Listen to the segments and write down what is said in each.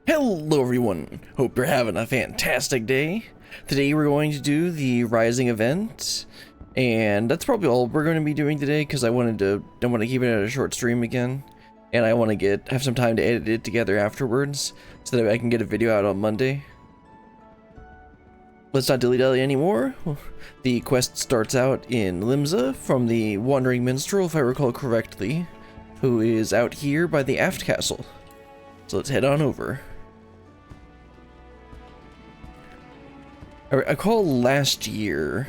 Hello everyone, hope you're having a fantastic day. Today we're going to do the Rising event, and that's probably all we're going to be doing today because I want to keep it a short stream again, and I want to have some time to edit it together afterwards so that I can get a video out on Monday. Let's not dilly-dally anymore. The quest starts out in Limsa from the Wandering Minstrel, if I recall correctly, who is out here by the Aft Castle. So let's head on over. I recall last year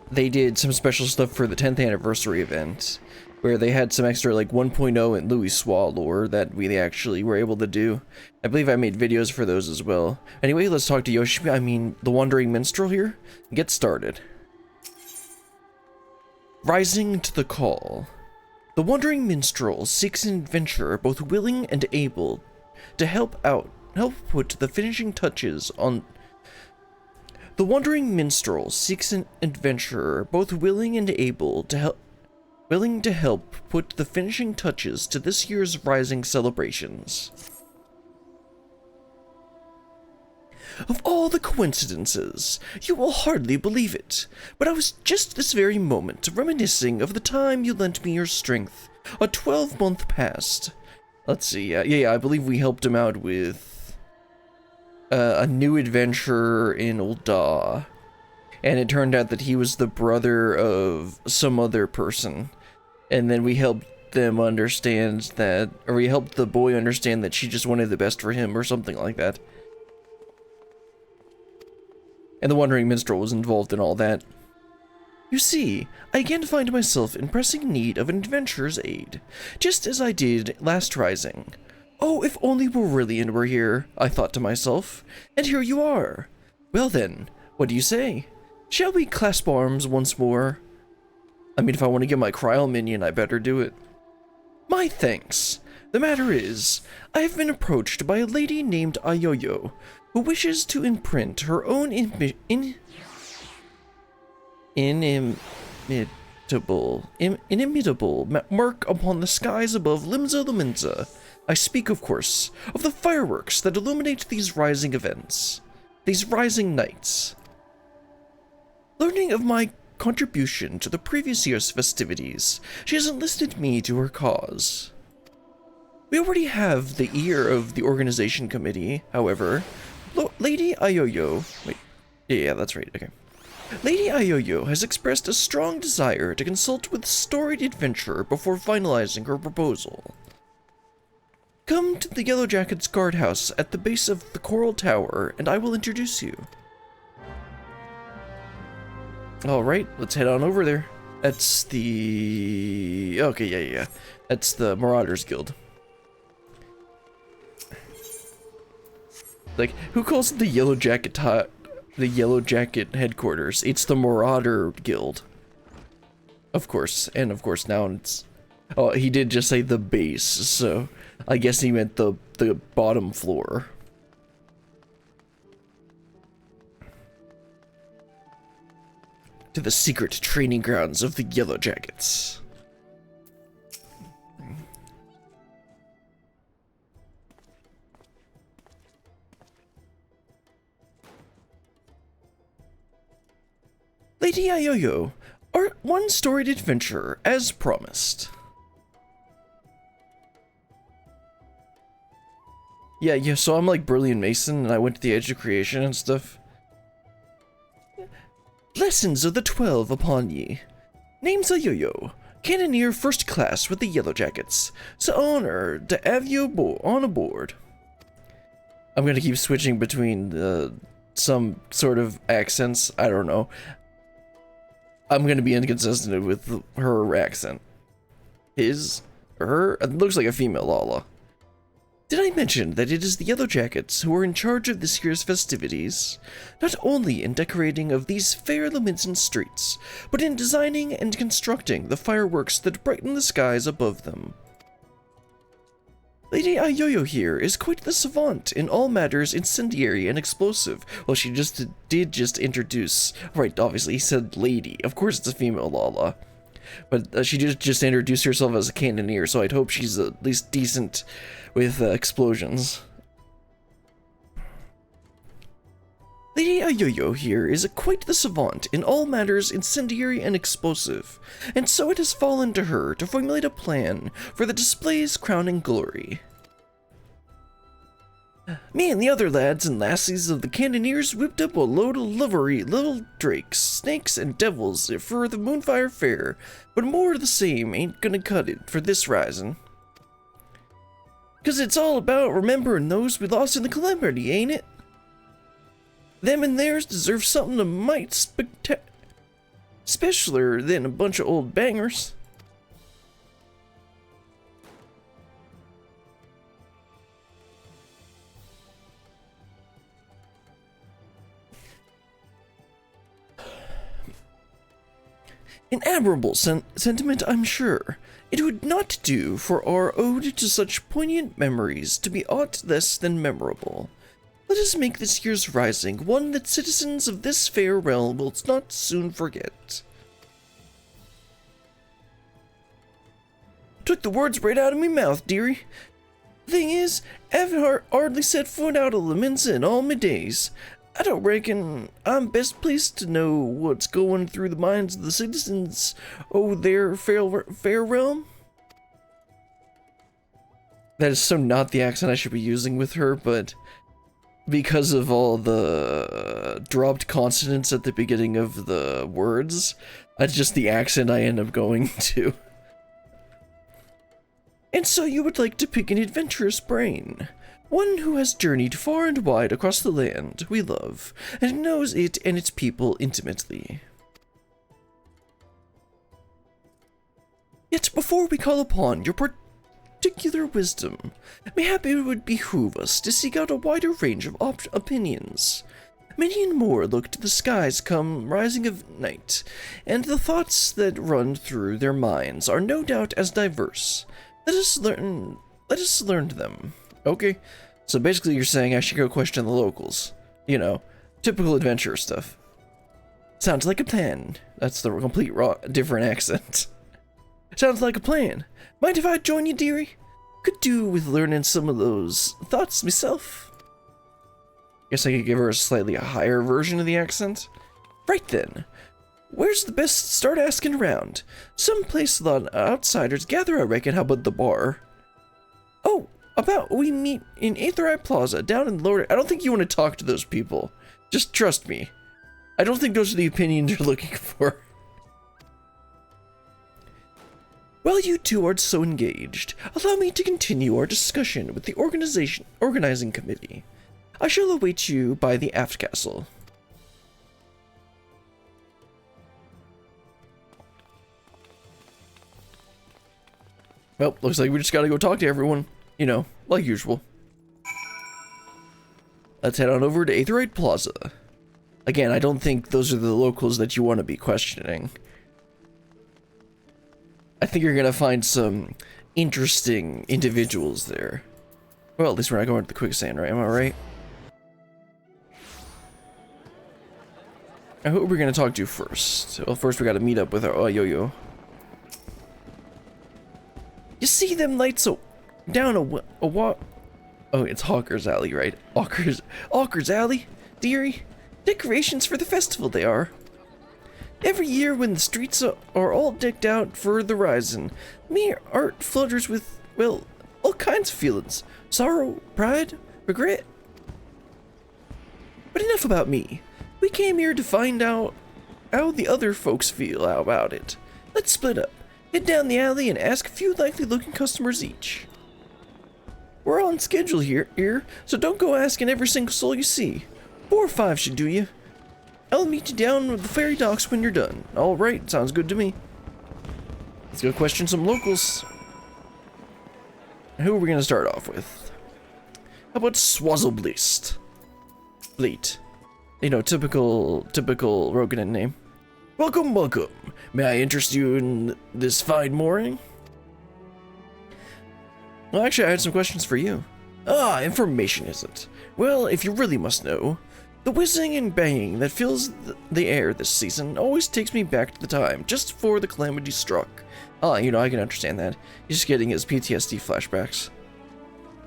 they did some special stuff for the 10th anniversary event where they had some extra like 1.0 and Louis Swa lore that we actually were able to do. I believe I made videos for those as well. Anyway, let's talk to the Wandering Minstrel here. Get started. Rising to the call. The Wandering Minstrel seeks an adventurer both willing and able to help put the finishing touches on. The Wandering Minstrel seeks an adventurer both willing and able to help put the finishing touches to this year's Rising celebrations. Of all the coincidences, you will hardly believe it, but I was just this very moment reminiscing of the time you lent me your strength, a 12-month past. Let's see, I believe we helped him out with a new adventure in Ul'dah, and it turned out that he was the brother of some other person, and then we helped them understand that, or we helped the boy understand that she just wanted the best for him or something like that. And the Wandering Minstrel was involved in all that. You see, I again find myself in pressing need of an adventurer's aid, just as I did last Rising. Oh, if only Aurelian were here, I thought to myself, and here you are. Well then, what do you say? Shall we clasp arms once more? I mean, if I want to get my Cryol minion, I better do it. My thanks. The matter is, I have been approached by a lady named Ayoyo, who wishes to imprint her own inimitable mark upon the skies above Limsa Luminsa. I speak, of course, of the fireworks that illuminate these Rising events, these Rising nights. Learning of my contribution to the previous year's festivities, she has enlisted me to her cause. We already have the ear of the organization committee, however. Lady Ayoyo... Wait. Yeah, that's right, okay. Lady Ayoyo has expressed a strong desire to consult with storied adventurer before finalizing her proposal. Come to the Yellow Jackets guardhouse at the base of the Coral Tower, and I will introduce you. Alright, let's head on over there. That's the... Okay, yeah. That's the Marauders Guild. Like, who calls it the Yellow Jacket headquarters? It's the Marauder Guild. Of course, and of course now it's... Oh, he did just say the base, so I guess he meant the bottom floor. To the secret training grounds of the Yellow Jackets. Lady Ayoyo, our one-storied adventurer, as promised. Yeah, so I'm like Brilliant Mason, and I went to the Edge of Creation and stuff. Lessons of the 12 upon ye. Name's Ayoyo, Cannoneer First Class with the Yellow Jackets. So honored to have you on aboard. I'm gonna keep switching between some sort of accents, I don't know. I'm gonna be inconsistent with her accent. His, or her, it looks like a female Lala. Did I mention that it is the Yellow Jackets who are in charge of this year's festivities, not only in decorating of these fair Luminsan streets, but in designing and constructing the fireworks that brighten the skies above them. Lady Ayoyo here is quite the savant in all matters incendiary and explosive. Well, she did just introduce, right, obviously he said lady, of course it's a female Lala. But she did just introduce herself as a cannoneer, so I'd hope she's at least decent with explosions. Lady Ayoyo here is quite the savant in all matters incendiary and explosive, and so it has fallen to her to formulate a plan for the display's crowning glory. Me and the other lads and lassies of the cannoneers whipped up a load of livery little drakes, snakes, and devils for the Moonfire Fair, but more of the same ain't gonna cut it for this rising. 'Cause it's all about remembering those we lost in the calamity, ain't it? Them and theirs deserve something a mite specialer than a bunch of old bangers. An admirable sentiment, I'm sure. It would not do for our ode to such poignant memories to be aught less than memorable. Let us make this year's rising one that citizens of this fair realm will not soon forget. Took the words right out of me mouth, dearie. Thing is, I haven't hardly set foot out of Leminza in all my days. I don't reckon I'm best pleased to know what's going through the minds of the citizens of their fair realm. That is so not the accent I should be using with her, but because of all the dropped consonants at the beginning of the words, that's just the accent I end up going to. And so you would like to pick an adventurous brain. One who has journeyed far and wide across the land we love, and knows it and its people intimately. Yet before we call upon your particular wisdom, mayhap it would behoove us to seek out a wider range of opinions. Many and more look to the skies come rising of night, and the thoughts that run through their minds are no doubt as diverse. Let us learn them. Okay, so basically you're saying I should go question the locals. You know, typical adventure stuff. Sounds like a plan. That's the complete different accent. Sounds like a plan. Mind if I join you, dearie? Could do with learning some of those thoughts myself. Guess I could give her a slightly higher version of the accent. Right then. Where's the best start asking around? Some place a lot of outsiders gather, I reckon. How about the bar? Oh, about we meet in FFXIV Plaza down in Lower. I don't think you want to talk to those people. Just trust me. I don't think those are the opinions you're looking for. While you two are so engaged, allow me to continue our discussion with the organizing committee. I shall await you by the aft castle. Well, looks like we just gotta go talk to everyone. You know, like usual. Let's head on over to FFXIV Plaza. Again, I don't think those are the locals that you want to be questioning. I think you're gonna find some interesting individuals there. Well, at least we're not going to the quicksand, right? Am I right? Who are we gonna talk to first? Well, first we gotta meet up with our yo-yo. You see them lights down a walk? Oh, it's Hawker's Alley, right? Hawker's Alley, dearie. Decorations for the festival they are. Every year when the streets are all decked out for the Rising, me art flutters with, well, all kinds of feelings. Sorrow, pride, regret. But enough about me. We came here to find out how the other folks feel about it. Let's split up. Head down the alley and ask a few likely-looking customers each. We're on schedule here, so don't go asking every single soul you see. 4 or 5 should do you. I'll meet you down with the ferry docks when you're done. All right, sounds good to me. Let's go question some locals. Who are we gonna start off with? How about Swazzleblist? Bleat. You know, typical Roganin name. Welcome, welcome. May I interest you in this fine morning? Well, actually, I had some questions for you. Ah, information, is it? Well, if you really must know, The whizzing and banging that fills the air this season always takes me back to the time just before the calamity struck. Ah, you know, I can understand that. He's just getting his PTSD flashbacks.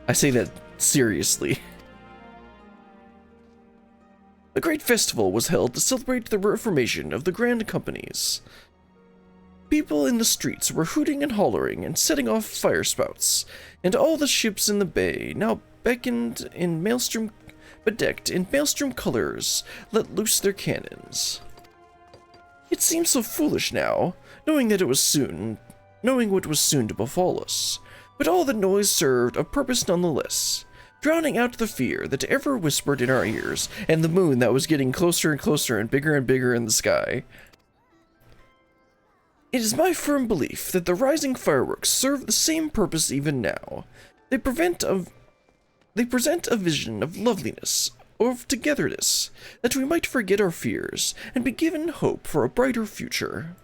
I say that seriously. A great festival was held to celebrate the reformation of the grand companies. People in the streets were hooting and hollering and setting off fire spouts, and all the ships in the bay, now bedecked in maelstrom colors, let loose their cannons. It seems so foolish now, knowing what was soon to befall us, but all the noise served a purpose nonetheless, drowning out the fear that ever whispered in our ears, and the moon that was getting closer and closer and bigger in the sky. It is my firm belief that the rising fireworks serve the same purpose even now. They present a vision of loveliness, or of togetherness, that we might forget our fears, and be given hope for a brighter future.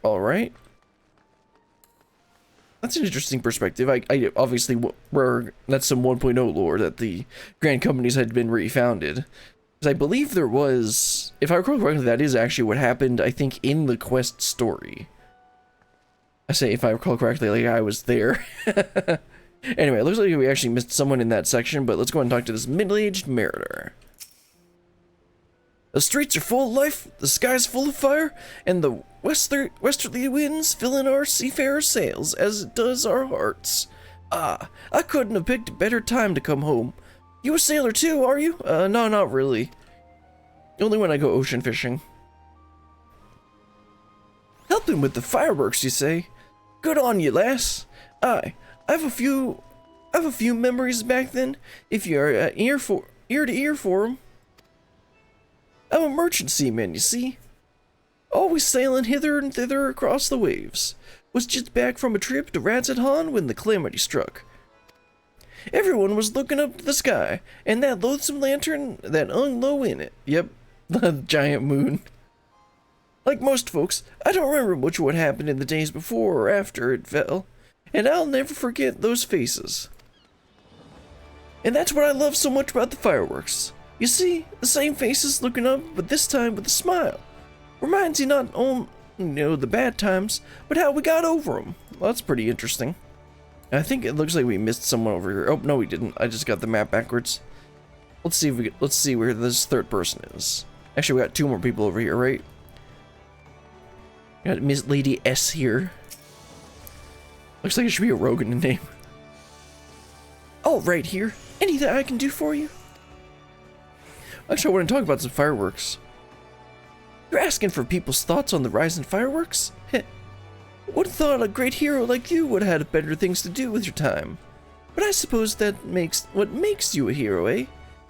Alright. That's an interesting perspective. I obviously, that's some 1.0 lore that the Grand Companies had been refounded. Because I believe there was, if I recall correctly, that is actually what happened, I think, in the quest story. I say, if I recall correctly, like I was there. Anyway, it looks like we actually missed someone in that section, but let's go and talk to this middle-aged mariner. The streets are full of life, the sky's full of fire, and the westerly winds fill in our seafarers' sails, as it does our hearts. Ah, I couldn't have picked a better time to come home. You a sailor too, are you? No, not really. Only when I go ocean fishing. Helping with the fireworks, you say? Good on you, lass. I have a few memories back then, if you're ear to ear for 'em. I'm a merchant seaman, you see. Always sailing hither and thither across the waves. Was just back from a trip to Radzeton when the calamity struck. Everyone was looking up to the sky, and that loathsome lantern that hung low in it. Yep, the giant moon. Like most folks, I don't remember much what happened in the days before or after it fell, and I'll never forget those faces. And that's what I love so much about the fireworks. You see, the same faces looking up, but this time with a smile. Reminds you not only, the bad times, but how we got over them. Well, that's pretty interesting. I think it looks like we missed someone over here. Oh, no, we didn't. I just got the map backwards. Let's see where this third person is. Actually, we got two more people over here, right? We got Miss Lady S here. Looks like it should be a Rogan name. All right, here. Anything I can do for you? Actually, I want to talk about some fireworks. You're asking for people's thoughts on the rising fireworks? Heh. Would have thought a great hero like you would have had better things to do with your time. But I suppose that what makes you a hero, eh?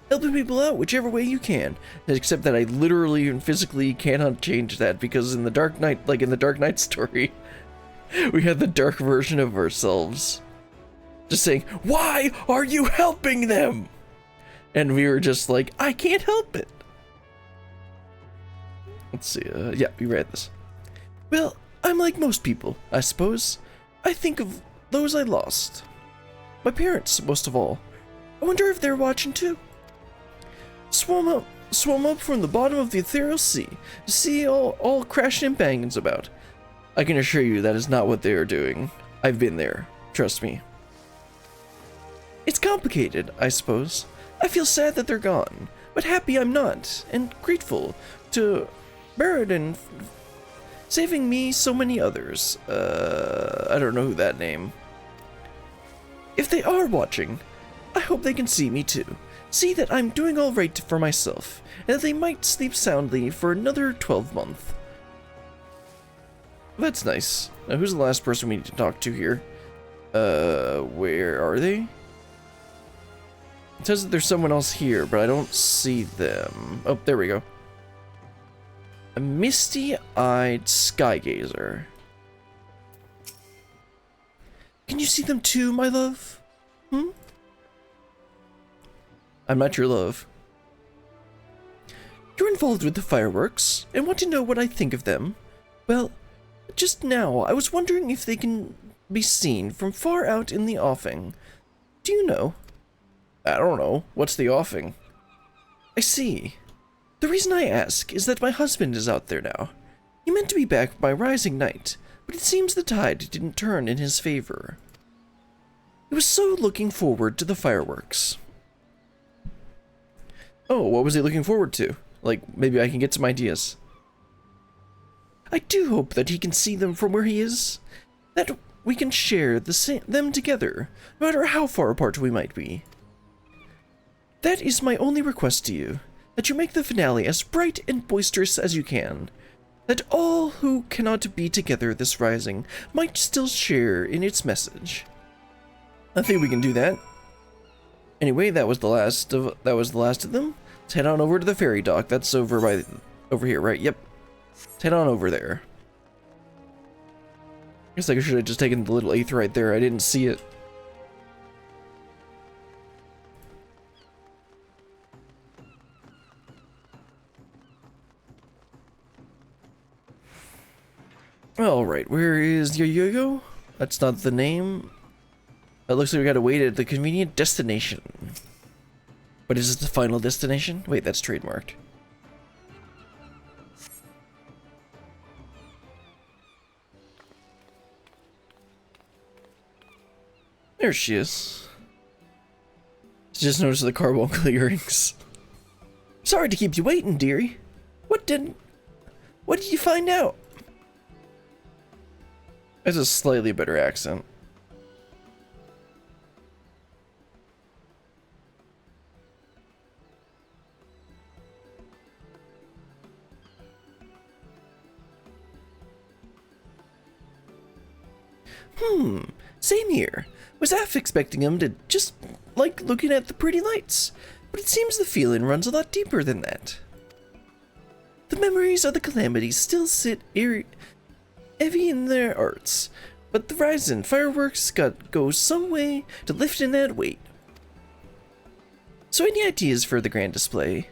Helping people out whichever way you can. Except that I literally and physically cannot change that, because in the Dark Knight, like in the Dark Knight story, we had the dark version of ourselves. Just saying, why are you helping them? And we were just like, I can't help it. Let's see, yeah, we read this. Well, I'm like most people, I suppose. I think of those I lost. My parents, most of all. I wonder if they're watching too. Swum up from the bottom of the ethereal sea to see all crashing and bangings about. I can assure you that is not what they are doing. I've been there, trust me. It's complicated, I suppose. I feel sad that they're gone, but happy I'm not, and grateful to Baradin saving me so many others. I don't know who that name. If they are watching, I hope they can see me too. See that I'm doing all right for myself, and that they might sleep soundly for another 12 months. That's nice. Now, who's the last person we need to talk to here? Where are they? It says that there's someone else here, but I don't see them. Oh, there we go. A misty-eyed skygazer. Can you see them too, my love? Hmm? I'm not your love. You're involved with the fireworks, and want to know what I think of them. Well, just now, I was wondering if they can be seen from far out in the offing. Do you know? I don't know. What's the offing? I see. The reason I ask is that my husband is out there now. He meant to be back by rising night, but it seems the tide didn't turn in his favor. He was so looking forward to the fireworks. Oh, what was he looking forward to? Like, maybe I can get some ideas. I do hope that he can see them from where he is. That we can share them together, no matter how far apart we might be. That is my only request to you, that you make the finale as bright and boisterous as you can. That all who cannot be together this rising might still share in its message. I think we can do that. Anyway, that was the last of them. Let's head on over to the ferry dock. That's over here, right? Yep. Let's head on over there. I guess I should have just taken the little eighth right there. I didn't see it. Alright, where is your yo-yo? That's not the name. It looks like we gotta wait at the convenient destination. But is this the final destination? Wait, that's trademarked. There she is. Just noticed the carbon clearings. Sorry to keep you waiting, dearie. What did you find out? That's a slightly better accent. Same here. Was half expecting him to just like looking at the pretty lights, but it seems the feeling runs a lot deeper than that. The memories of the calamities still sit heavy in their hearts, but the rising fireworks go some way to lifting that weight. So any ideas for the grand display?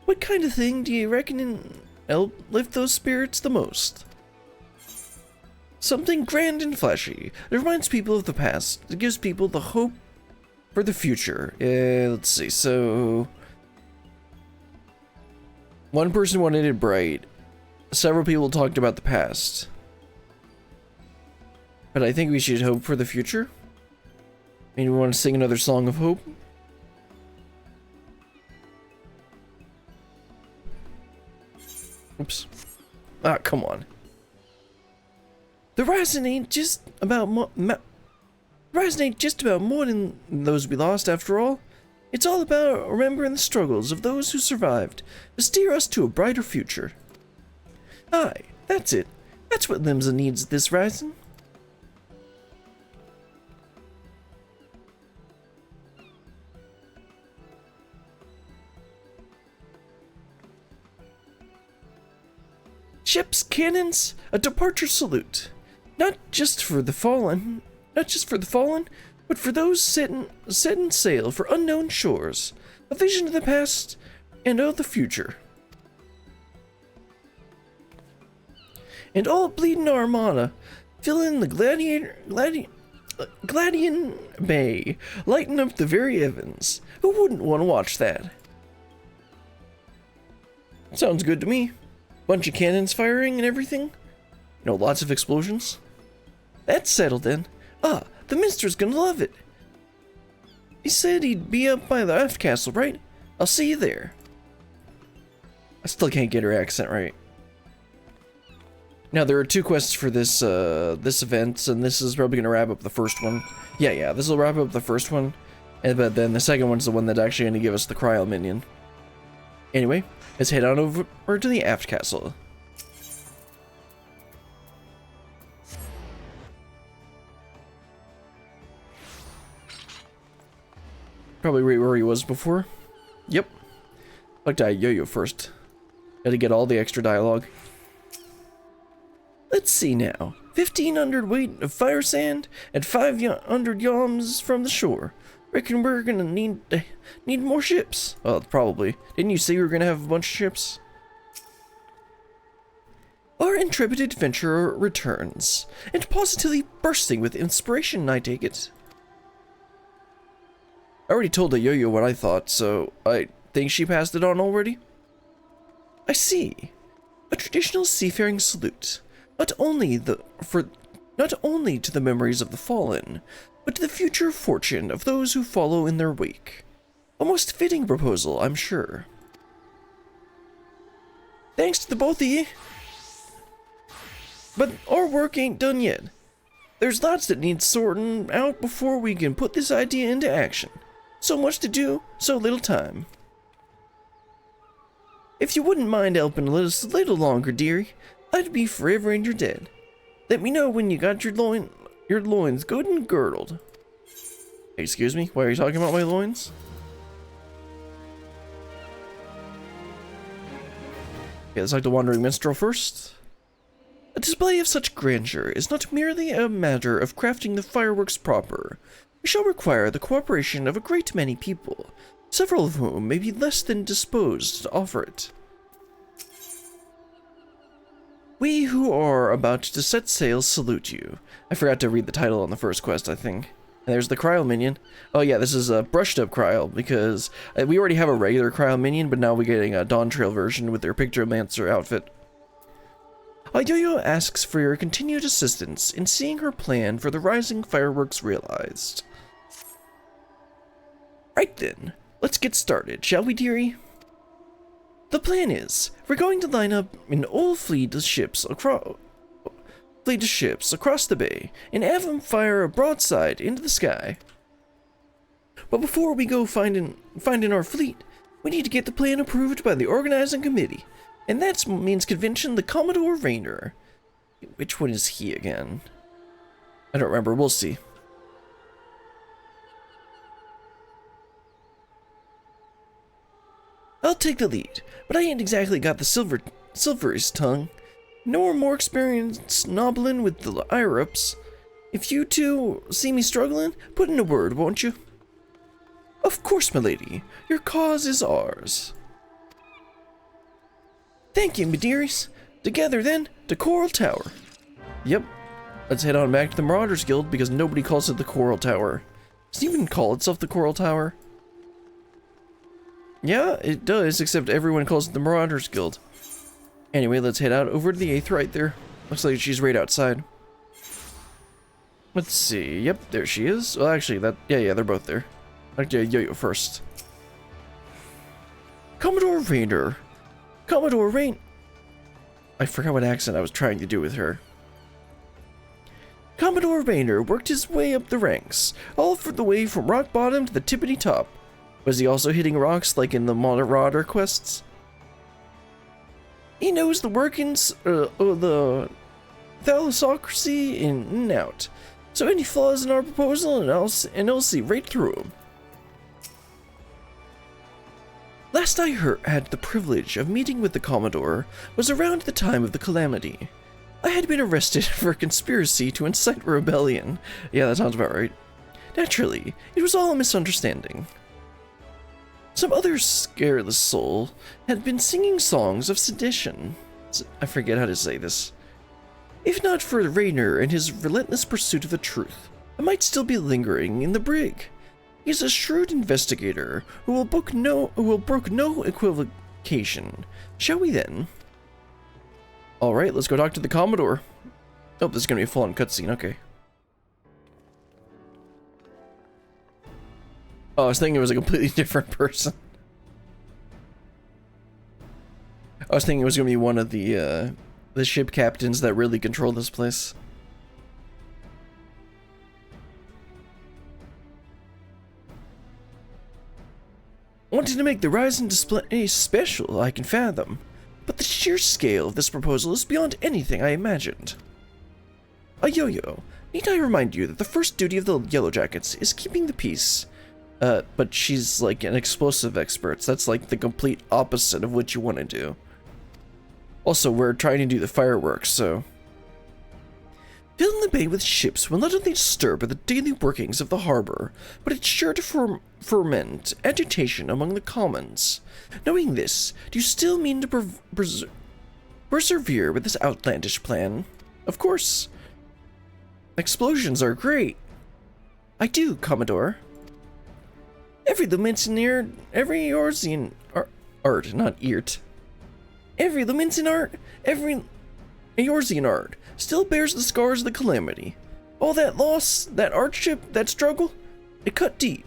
What kind of thing do you reckon help lift those spirits the most? Something grand and flashy that reminds people of the past, that gives people the hope for the future. Let's see, so... One person wanted it bright. Several people talked about the past. But I think we should hope for the future. Maybe we want to sing another song of hope. Oops. Ah, come on. The Rising ain't just about more than those we lost, after all. It's all about remembering the struggles of those who survived to steer us to a brighter future. Aye, that's it. That's what Limsa needs this Rising. Ships, cannons, a departure salute. Not just for the fallen, but for those setting sail for unknown shores. A vision of the past and of the future. And all bleeding Armada, filling the Gladian Bay, lighting up the very heavens. Who wouldn't want to watch that? Sounds good to me. Bunch of cannons firing and everything. You know, lots of explosions. That's settled then. Ah, the minister's gonna love it. He said he'd be up by the F castle, right? I'll see you there. I still can't get her accent right. Now, there are 2 quests for this this event, and this is probably gonna wrap up the first one. Yeah, this will wrap up the first one. But then the second one's the one that's actually gonna give us the cryo minion. Anyway, let's head on over to the aft castle. Probably right where he was before. Yep. I'd like to yo-yo first. Gotta get all the extra dialogue. Let's see now. 1,500 weight of fire sand and 500 yams from the shore. Reckon we're gonna need more ships. Well, probably. Didn't you say we were gonna have a bunch of ships? Our intrepid adventurer returns, and positively bursting with inspiration, I take it. I already told the yo-yo what I thought, so I think she passed it on already? I see. A traditional seafaring salute, not only to the memories of the fallen, but to the future fortune of those who follow in their wake. A most fitting proposal, I'm sure. Thanks to the both of ye. But our work ain't done yet. There's lots that need sorting out before we can put this idea into action. So much to do, so little time. If you wouldn't mind helping us a little longer, dearie, I'd be forever in your debt. Let me know when you got your loins good and girdled. Excuse me, why are you talking about my loins? Okay, let's talk to Wandering Minstrel first. A display of such grandeur is not merely a matter of crafting the fireworks proper. We shall require the cooperation of a great many people, several of whom may be less than disposed to offer it. We who are about to set sail salute you. I forgot to read the title on the first quest, I think. And there's the Cryo minion. Oh yeah, this is a brushed up Cryo, because we already have a regular Cryo minion, but now we're getting a Dawn Trail version with their Pictomancer outfit. Yo-Yo asks for your continued assistance in seeing her plan for the Rising fireworks realized. Right then, let's get started, shall we, dearie? The plan is, we're going to line up an old fleet of ships across the bay and have them fire a broadside into the sky. But before we go finding our fleet, we need to get the plan approved by the organizing committee. And that means convention the Commodore Rainer. Which one is he again? I don't remember, we'll see. I'll take the lead, but I ain't exactly got the silver's tongue. Nor more experience nobbling with the higher-ups. If you two see me struggling, put in a word, won't you? Of course, my lady. Your cause is ours. Thank you, me dearies. Together, then, to Coral Tower. Yep. Let's head on back to the Marauders Guild, because nobody calls it the Coral Tower. Does it even call itself the Coral Tower? Yeah, it does, except everyone calls it the Marauders Guild. Anyway, let's head out over to the 8th right there. Looks like she's right outside. Let's see. Yep, there she is. Well, actually, yeah, they're both there. Like Yo-Yo first. Commodore Rainer. Commodore Rain. I forgot what accent I was trying to do with her. Commodore Rainer worked his way up the ranks, all for the way from rock bottom to the tippity top. Was he also hitting rocks like in the Marauder quests? He knows the workings of the thalassocracy in and out. So any flaws in our proposal and I'll see right through them. Last I had the privilege of meeting with the Commodore was around the time of the Calamity. I had been arrested for a conspiracy to incite rebellion. Yeah, that sounds about right. Naturally, it was all a misunderstanding. Some other scareless soul had been singing songs of sedition. I forget how to say this. If not for Rainer and his relentless pursuit of the truth, I might still be lingering in the brig. He's a shrewd investigator who will brook no equivocation. Shall we then? Alright, let's go talk to the Commodore. Oh, this is gonna be a full-on cutscene, okay. Oh, I was thinking it was a completely different person. I was thinking it was gonna be one of the ship captains that really control this place. Wanting to make the Rising display special, I can fathom, but the sheer scale of this proposal is beyond anything I imagined. Yo-Yo, need I remind you that the first duty of the Yellow Jackets is keeping the peace? But she's like an explosive expert, so that's like the complete opposite of what you want to do. Also, we're trying to do the fireworks, so... Filling the bay with ships will not only disturb the daily workings of the harbor, but it's sure to foment agitation among the commons. Knowing this, do you still mean to persevere with this outlandish plan? Of course. Explosions are great. I do, Commodore. Every Lumensian every Eorzean art, not Eert. Every Lumensian art, every Eorzean art still bears the scars of the calamity. All that loss, that hardship, that struggle, it cut deep.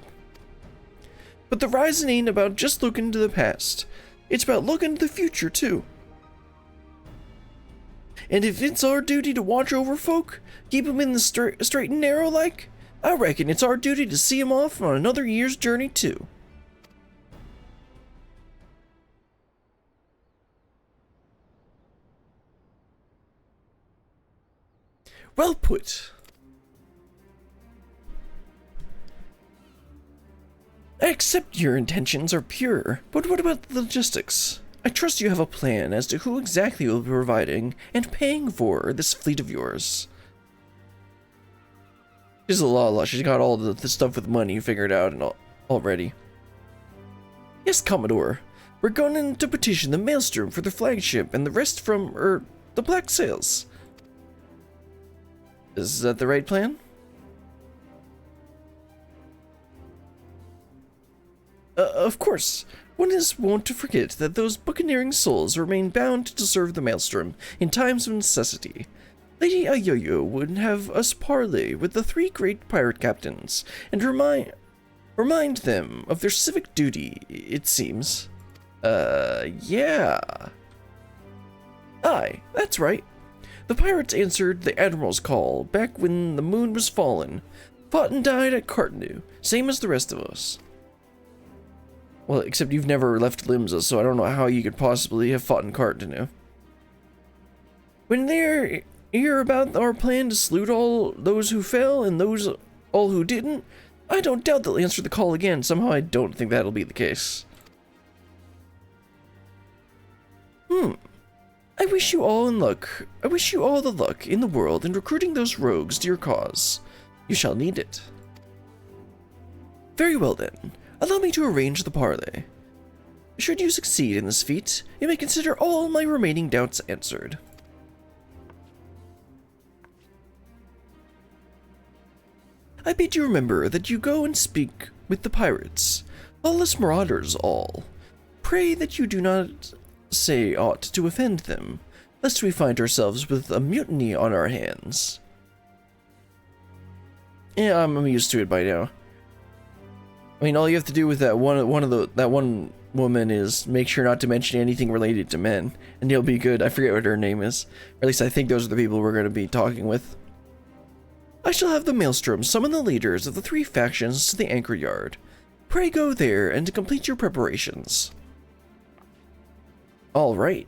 But the Rising ain't about just looking to the past. It's about looking to the future, too. And if it's our duty to watch over folk, keep 'em in the straight and narrow like, I reckon it's our duty to see 'em off on another year's journey, too. Well put. I accept your intentions are pure, but what about the logistics? I trust you have a plan as to who exactly will be providing and paying for this fleet of yours. She's a Lala. She's got all the stuff with money figured out and already. Yes, Commodore. We're going to petition the Maelstrom for their flagship and the rest from, the Black Sails. Is that the right plan? Of course. One is wont to forget that those buccaneering souls remain bound to serve the Maelstrom in times of necessity. Lady Ayoyo would have us parley with the 3 great pirate captains and remind them of their civic duty, it seems. Yeah. Aye, that's right. The pirates answered the Admiral's call back when the moon was fallen, fought and died at Cartanu, same as the rest of us. Well, except you've never left Limsa, so I don't know how you could possibly have fought in Cartanu. When they hear about our plan to salute all those who fell and those all who didn't, I don't doubt they'll answer the call again. Somehow I don't think that'll be the case. I wish you all the luck in the world in recruiting those rogues to your cause. You shall need it. Very well then. Allow me to arrange the parley. Should you succeed in this feat, you may consider all my remaining doubts answered. I bid you remember that you go and speak with the pirates, lawless marauders all. Pray that you do not say aught to offend them, lest we find ourselves with a mutiny on our hands. Yeah, I'm used to it by now. I mean, all you have to do with that one woman is make sure not to mention anything related to men, and you'll be good. I forget what her name is. Or at least I think those are the people we're going to be talking with. I shall have the Maelstrom summon the leaders of the 3 factions to the anchor yard. Pray go there and to complete your preparations. All right.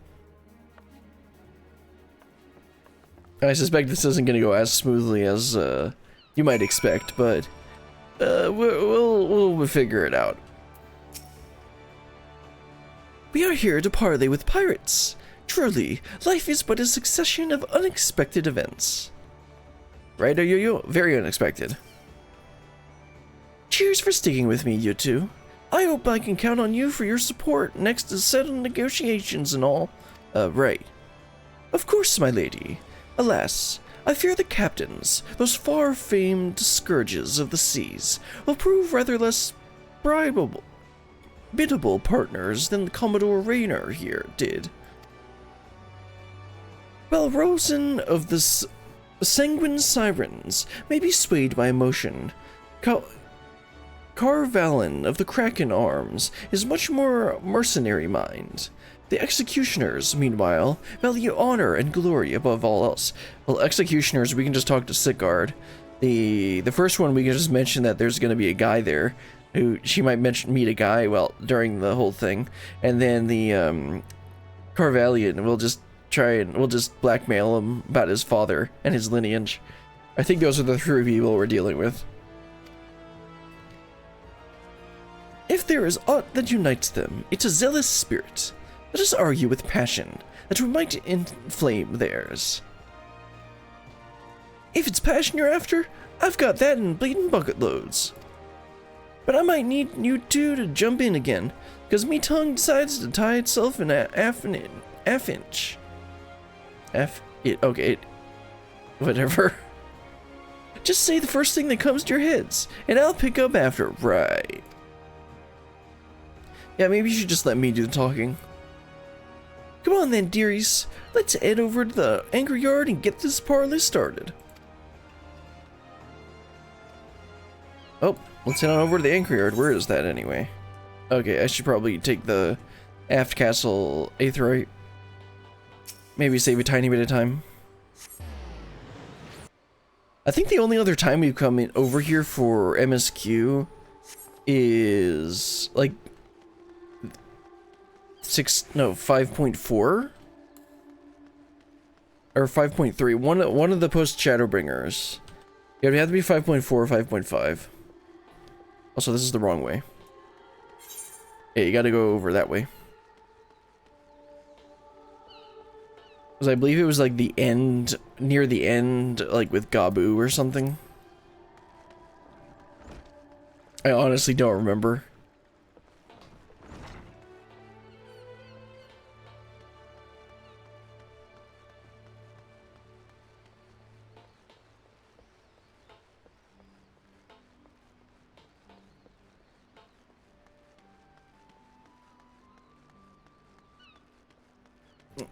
I suspect this isn't going to go as smoothly as you might expect, but we'll figure it out. We are here to parley with pirates. Truly, life is but a succession of unexpected events. Right, Ayoyo? Very unexpected. Cheers for sticking with me, you two. I hope I can count on you for your support next to settle negotiations and all. Right. Of course, my lady. Alas, I fear the captains, those far-famed scourges of the seas, will prove rather less biddable partners than the Commodore Raynor here did. While Rosen of the Sanguine Sirens may be swayed by emotion, Carvalin of the Kraken Arms is much more mercenary mind. The Executioners, meanwhile, value honor and glory above all else. Well, Executioners, we can just talk to Sigard. The first one, we can just mention that there's going to be a guy there who she might meet a guy, well, during the whole thing. And then the Carvalian, we'll just blackmail him about his father and his lineage. I think those are the 3 people we're dealing with. If there is aught that unites them, it's a zealous spirit. Let us argue with passion, that we might inflame theirs. If it's passion you're after, I've got that in bleeding bucket loads. But I might need you two to jump in again, because me tongue decides to tie itself in a half inch. Okay, whatever. Just say the first thing that comes to your heads, and I'll pick up after, right? Yeah, maybe you should just let me do the talking. Come on then, dearies. Let's head over to the anchor yard and get this parley started. Oh, let's head on over to the anchor yard. Where is that anyway? Okay, I should probably take the aft castle aetheryte. Maybe save a tiny bit of time. I think the only other time we've come in over here for MSQ is like 5.4 or 5.3. One of the post Shadowbringers. Yeah, it would have to be 5.4 or 5.5. Also, this is the wrong way. Yeah, you gotta go over that way. Because I believe it was like the end, near the end, like with Gabu or something. I honestly don't remember.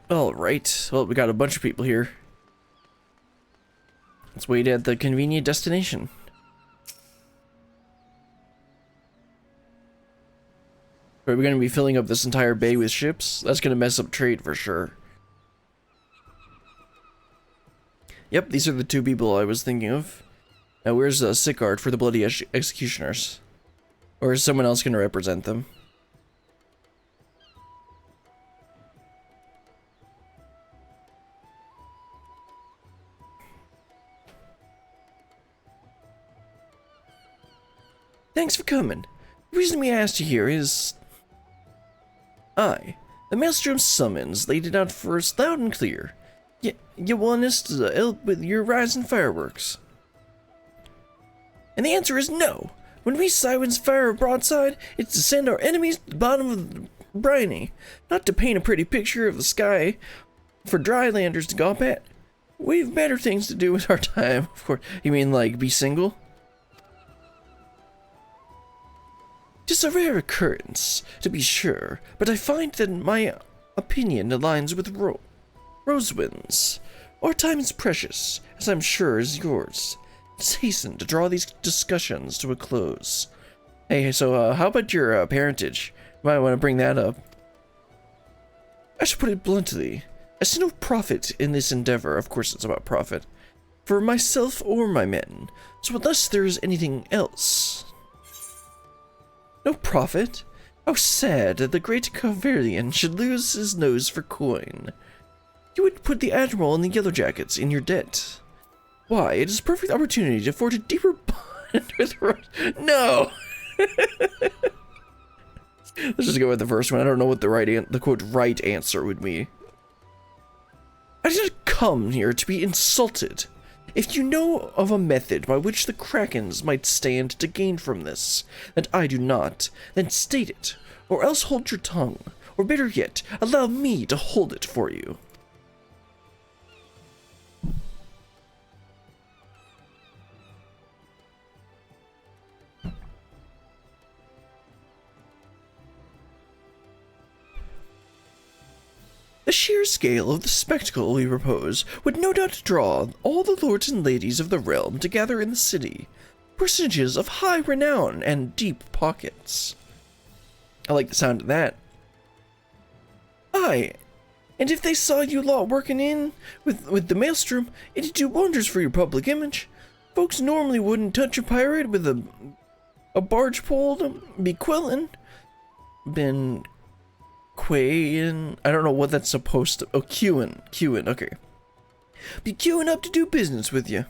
Alright, well, we got a bunch of people here. Let's wait at the convenient destination. Are we going to be filling up this entire bay with ships? That's going to mess up trade for sure. Yep, these are the two people I was thinking of. Now where's Sickard for the bloody executioners? Or is someone else going to represent them? Thanks for coming. The reason we asked you here is... the Maelstrom's summons laid it out for us loud and clear. You want us to help with your rising fireworks? And the answer is no. When we silence fire broadside, it's to send our enemies to the bottom of the briny, not to paint a pretty picture of the sky for drylanders to gawp at. We've better things to do with our time, of course. You mean like be single? Just a rare occurrence, to be sure, but I find that my opinion aligns with Rosewind's. Our time is precious, as I'm sure is yours. Let's hasten to draw these discussions to a close. Hey, so how about your parentage? You might want to bring that up. I should put it bluntly. I see no profit in this endeavor, of course it's about profit, for myself or my men, so unless there is anything else... No profit? How sad that the great Carverian should lose his nose for coin. You would put the Admiral and the Yellow Jackets in your debt. Why, it is a perfect opportunity to forge a deeper bond with No! Let's just go with the first one. I don't know what the quote right answer would be. I did not come here to be insulted. If you know of a method by which the Krakens might stand to gain from this, and I do not, then state it, or else hold your tongue, or better yet, allow me to hold it for you. The sheer scale of the spectacle we propose would no doubt draw all the lords and ladies of the realm to gather in the city, personages of high renown and deep pockets. I like the sound of that. Aye, and if they saw you lot working in with the Maelstrom, it'd do wonders for your public image. Folks normally wouldn't touch a pirate with a barge pole to be quelling. Been quayin', I don't know what that's supposed to... Oh, queuing, okay. Be queuing up to do business with you.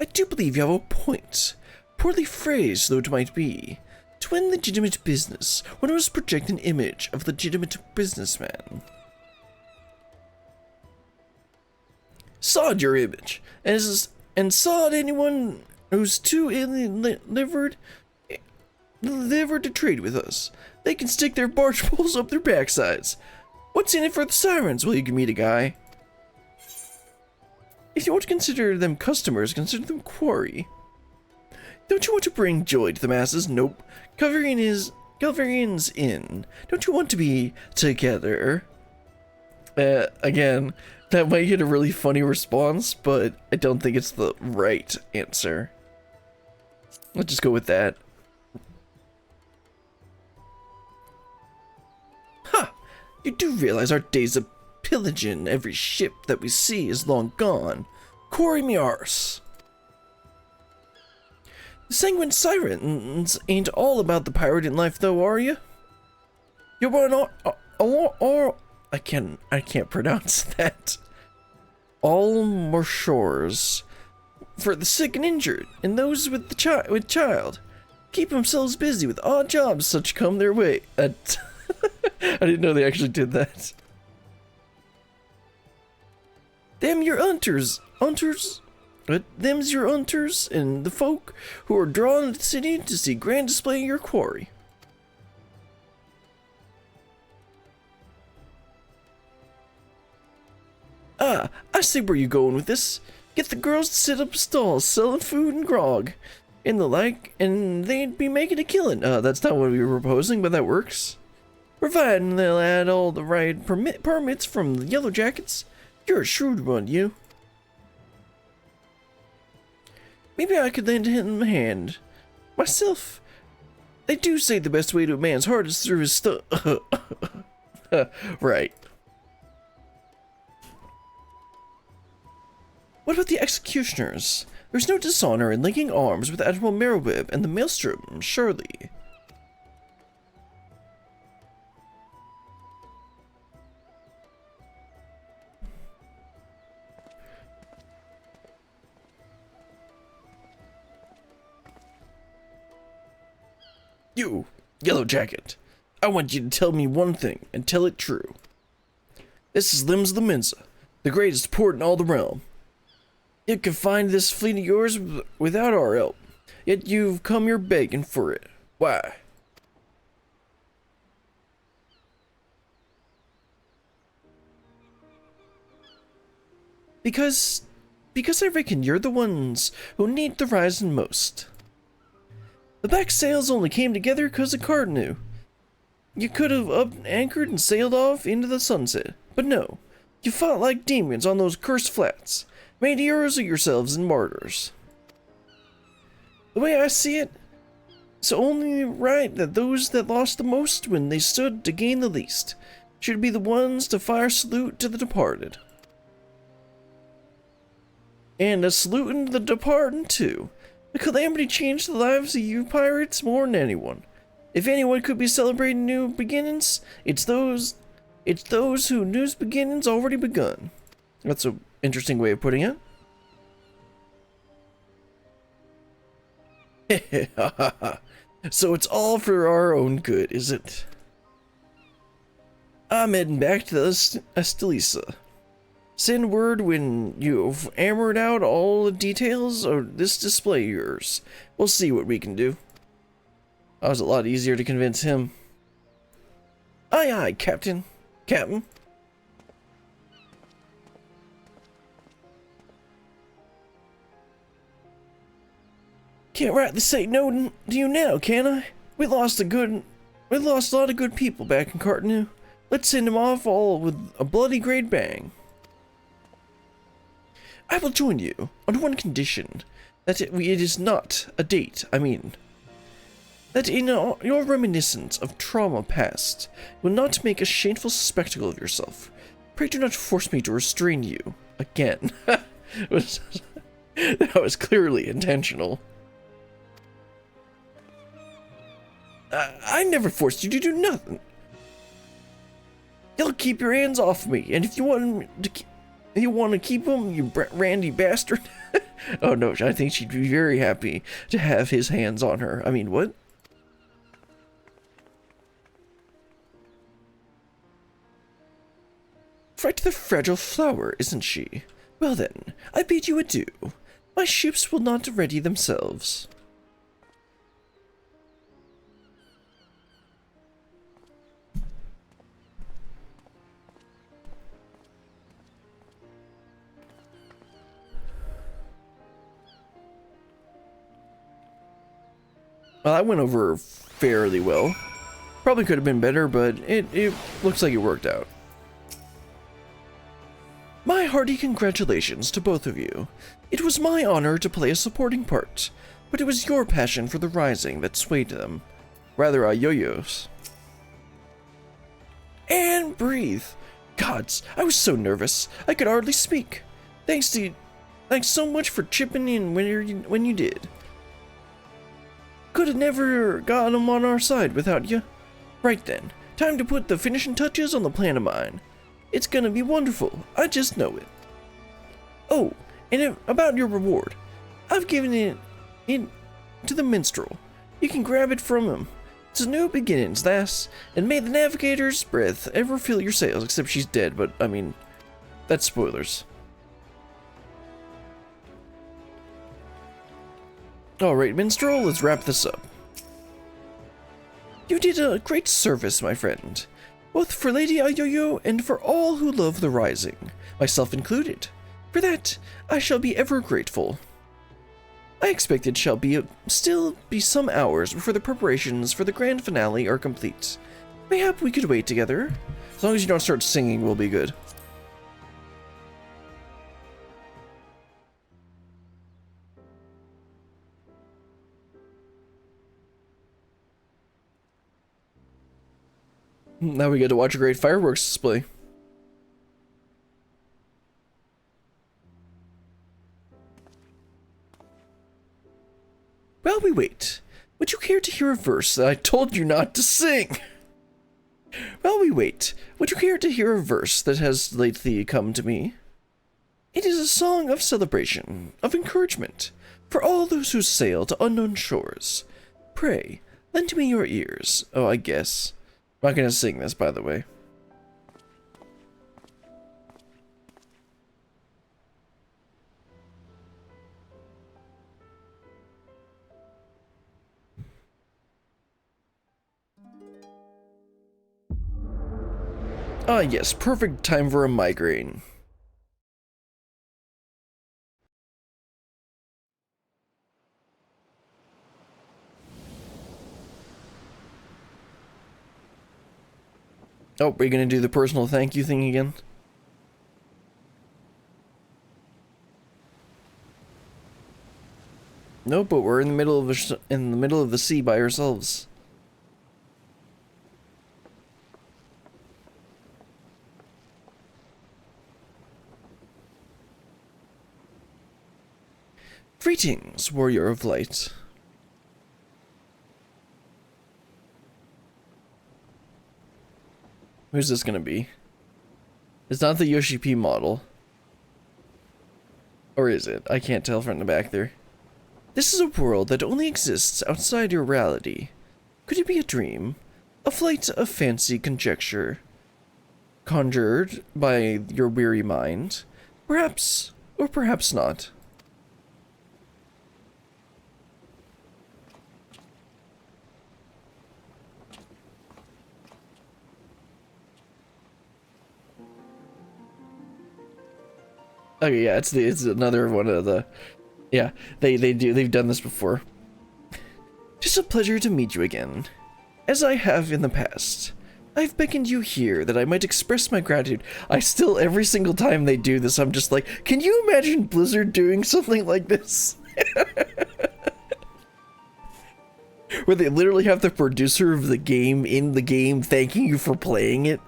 I do believe you have a point. Poorly phrased though it might be. To win legitimate business, one must project an image of legitimate businessman. Sod your image, and sod anyone who's too livered to trade with us. They can stick their barge poles up their backsides. What's in it for the sirens? Well, you can meet a guy. If you want to consider them customers, consider them quarry. Don't you want to bring joy to the masses? Nope. Calvarian's in. Don't you want to be together? Again, that might get a really funny response, but I don't think it's the right answer. Let's just go with that. Ha! You do realize our days of pillaging every ship that we see is long gone. Corey me arse. The sanguine sirens ain't all about the pirating life, though, are you? You want or I can't pronounce that. All more shores for the sick and injured, and those with child. Keep themselves busy with odd jobs such come their way. I didn't know they actually did that. Them your hunters. Them's your hunters and the folk who are drawn to the city to see grand display of your quarry. Ah, I see where you're going with this. Get the girls to sit up stalls selling food and grog and the like, and they'd be making a killing. That's not what we were proposing, but that works. Providing they'll add all the right permits from the Yellow Jackets. You're a shrewd one, you. Maybe I could lend him a hand. Myself. They do say the best way to a man's heart is through his Right. What about the executioners? There's no dishonor in linking arms with Admiral Merriweb and the Maelstrom, surely. You, Yellow Jacket, I want you to tell me one thing, and tell it true. This is Limbs the Mensa, the greatest port in all the realm. You can find this fleet of yours without our help, yet you've come here begging for it. Why? Because I reckon you're the ones who need the Rising most. The back sails only came together because of Cardinal. You could have up anchored and sailed off into the sunset, but no. You fought like demons on those cursed flats, made heroes of yourselves and martyrs. The way I see it, it's only right that those that lost the most when they stood to gain the least should be the ones to fire salute to the departed. And a saluting the departed too. The calamity changed the lives of you pirates more than anyone. If anyone could be celebrating new beginnings, it's those who new beginnings already begun. That's an interesting way of putting it. So it's all for our own good, is it? I'm heading back to Estelisa. Send word when you've hammered out all the details of this display of yours. We'll see what we can do. That was a lot easier to convince him. Aye, aye, Captain. Captain. Can't rightly say no to you now, can I? We lost a lot of good people back in Cartanu. Let's send them off all with a bloody great bang. I will join you on one condition, that it is not a date, I mean. That in your reminiscence of trauma past will not make a shameful spectacle of yourself. Pray do not force me to restrain you again. That was clearly intentional. I never forced you to do nothing. You'll keep your hands off me, and if you want to keep them, you randy bastard. Oh no, I think she'd be very happy to have his hands on her. I mean, what? Right to the fragile flower, isn't she? Well then, I bid you adieu. My ships will not ready themselves. Well, that went over fairly well. Probably could have been better, but it looks like it worked out. My hearty congratulations to both of you. It was my honor to play a supporting part, but it was your passion for the Rising that swayed them. Rather, yo-yos. And breathe. Gods, I was so nervous, I could hardly speak. Thanks so much for chipping in when you did. Could have never got him on our side without you. Right then, time to put the finishing touches on the plan of mine. It's gonna be wonderful, I just know it. Oh, and about your reward. I've given it to the minstrel. You can grab it from him. It's a new beginnings, lass, and may the navigator's breath ever fill your sails, except she's dead, but, I mean, that's spoilers. Alright, minstrel, let's wrap this up. You did a great service, my friend, both for Lady Ayoyo and for all who love the Rising, myself included. For that, I shall be ever grateful. I expect it shall still be some hours before the preparations for the grand finale are complete. Mayhap we could wait together. As long as you don't start singing, we'll be good. Now we get to watch a great fireworks display. While we wait, would you care to hear a verse that I told you not to sing? While we wait, would you care to hear a verse that has lately come to me? It is a song of celebration, of encouragement, for all those who sail to unknown shores. Pray, lend me your ears. Oh, I guess. I'm not gonna sing this, by the way. Ah, yes, perfect time for a migraine. Oh, we're gonna do the personal thank you thing again? Nope, but we're in the middle of the sea by ourselves. Greetings, warrior of light. Who's this gonna be? It's not the Yoshi P model. Or is it? I can't tell from the back there. This is a world that only exists outside your reality. Could it be a dream? A flight of fancy conjecture? Conjured by your weary mind? Perhaps, or perhaps not. Okay, yeah, it's another one of the, yeah, they've done this before. Tis a pleasure to meet you again. As I have in the past, I've beckoned you here that I might express my gratitude. I still, every single time they do this, I'm just like, can you imagine Blizzard doing something like this? Where they literally have the producer of the game in the game thanking you for playing it.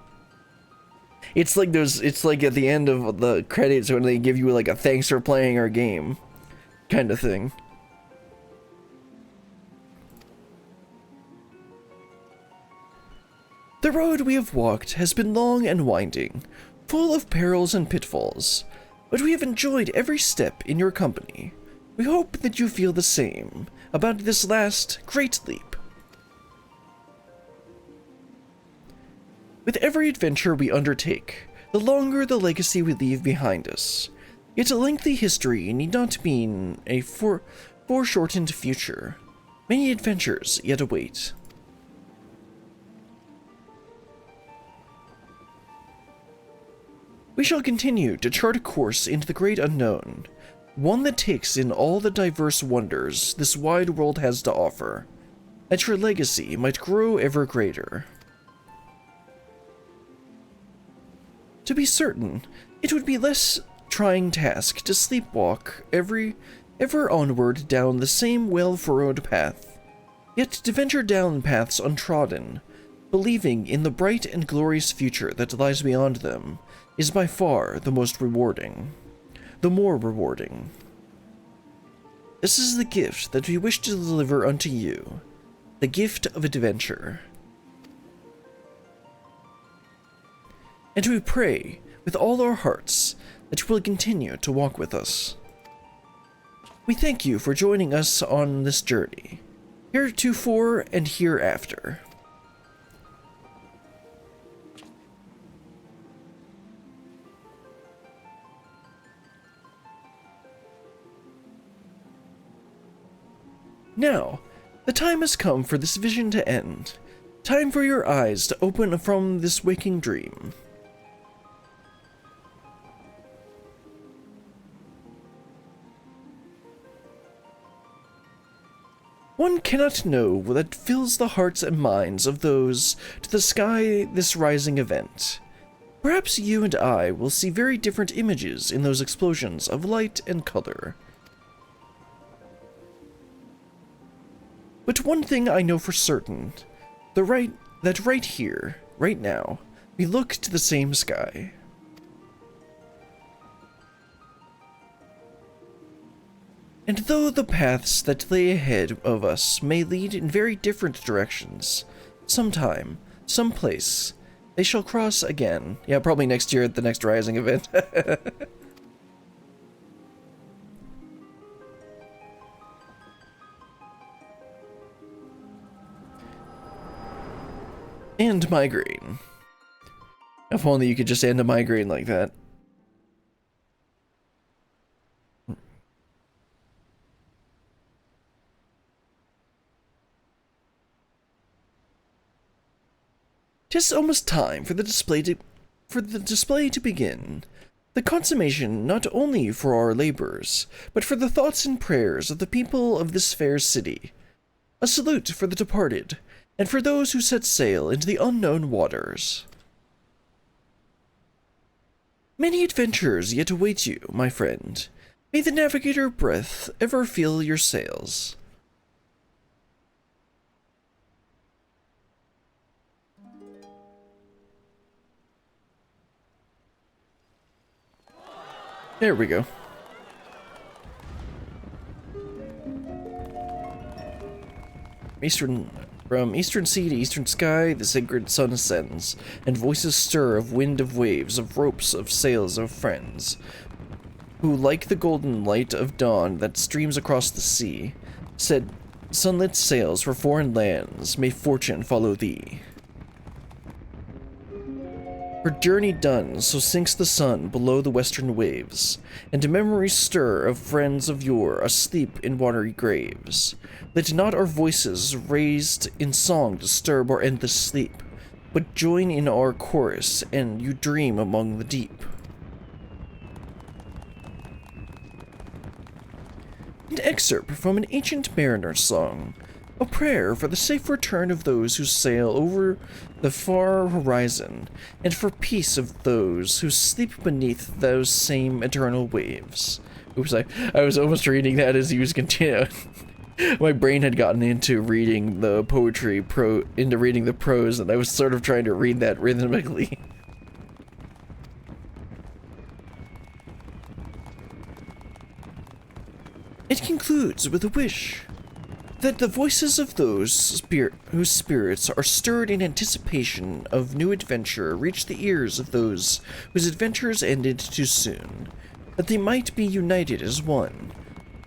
It's like it's like at the end of the credits when they give you like a thanks for playing our game kind of thing. The road we have walked has been long and winding, full of perils and pitfalls, but we have enjoyed every step in your company. We hope that you feel the same about this last great leap. With every adventure we undertake, the longer the legacy we leave behind us. Yet a lengthy history need not mean a foreshortened future. Many adventures yet await. We shall continue to chart a course into the great unknown, one that takes in all the diverse wonders this wide world has to offer. that your legacy might grow ever greater. To be certain, it would be less trying task to sleepwalk ever onward down the same well-furrowed path, yet to venture down paths untrodden, believing in the bright and glorious future that lies beyond them, is by far the most rewarding, the more rewarding. This is the gift that we wish to deliver unto you, the gift of adventure. And we pray with all our hearts that you will continue to walk with us. We thank you for joining us on this journey, heretofore and hereafter. Now, the time has come for this vision to end. Time for your eyes to open from this waking dream. One cannot know what fills the hearts and minds of those to the sky this rising event. Perhaps you and I will see very different images in those explosions of light and color. But one thing I know for certain, that right here, right now, we look to the same sky. And though the paths that lay ahead of us may lead in very different directions, sometime, someplace, they shall cross again. Yeah, probably next year at the next Rising event. And migraine. If only you could just end a migraine like that. Tis almost time for the display to begin. The consummation not only for our labors, but for the thoughts and prayers of the people of this fair city. A salute for the departed, and for those who set sail into the unknown waters. Many adventures yet await you, my friend. May the navigator breath ever fill your sails. There we go. From eastern sea to eastern sky, the sacred sun ascends, and voices stir of wind of waves, of ropes, of sails, of friends, who, like the golden light of dawn that streams across the sea, said, sunlit sails for foreign lands, may fortune follow thee. Her journey done, so sinks the sun below the western waves, and memories stir of friends of yore asleep in watery graves. Let not our voices raised in song disturb our endless sleep, but join in our chorus, and you dream among the deep. An excerpt from an ancient mariner's song, a prayer for the safe return of those who sail over the far horizon, and for peace of those who sleep beneath those same eternal waves. Oops, I was almost reading that as he was continuing. My brain had gotten into reading the poetry into reading the prose, and I was sort of trying to read that rhythmically. It concludes with a wish that the voices of those whose spirits are stirred in anticipation of new adventure reach the ears of those whose adventures ended too soon, that they might be united as one.